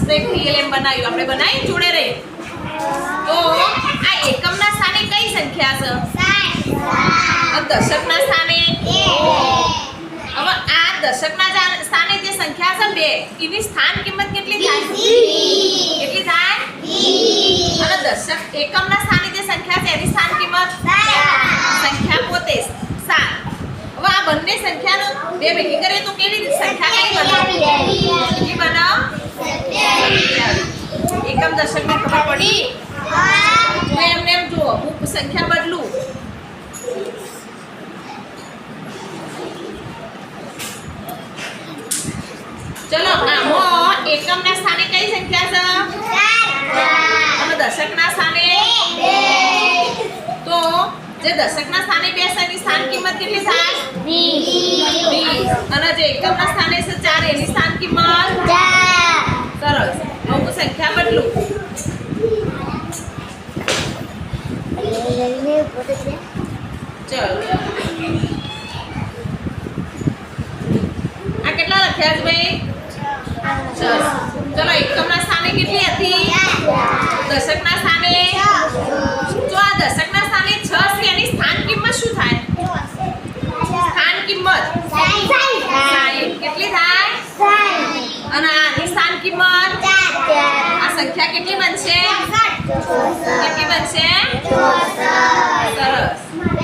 મસ્ત એક TLM બનાવ્યું. આપણે બનાવી જોડે રહી. તો આ એકમના સ્થાને કઈ સંખ્યા છે? 7. દશકના સ્થાને 2. હવે આ દશકના સ્થાને જે સંખ્યા છે 2 એની સ્થાન કિંમત કેટલી થાય? કેટલી થાય? અને દશક એકમના સ્થાને જે સંખ્યા છે એની સ્થાન કિંમત સંખ્યા પોતે 7. હવે આ બંને સંખ્યાનો બે ભેગી કરીએ તો કેવી રીતે સંખ્યા કઈ બને? કેટલી બને? એકમ દશકને ખબર પડી? તો એમને એમ જુઓ, હું સંખ્યા બદલું. ચલો આમાં એકમના સ્થાને કઈ સંખ્યા છે? 4. અને દશકના સ્થાને 2. તો જે દશકના સ્થાને 2 છે એની સ્થાન કિંમત કેટલી થાય? 20. અને જે એકમના સ્થાને છે 4 એની સ્થાન કિંમત 4. સરસ. હવે હું સંખ્યા બદલું. ચલો આ કેટલા લખ્યા છે ભાઈ? 6. ચલો એકમના સ્થાને કેટલી હતી? દશકના સ્થાને 6. જો આ દશકના સ્થાને 6 છે એની સ્થાન કિંમત શું થાય? સ્થાન કિંમત 60. કેટલી થાય? 60. અને આની સ્થાન કિંમત 4. આ સંખ્યા કેટલી બનશે? કેટલી બનશે? 64.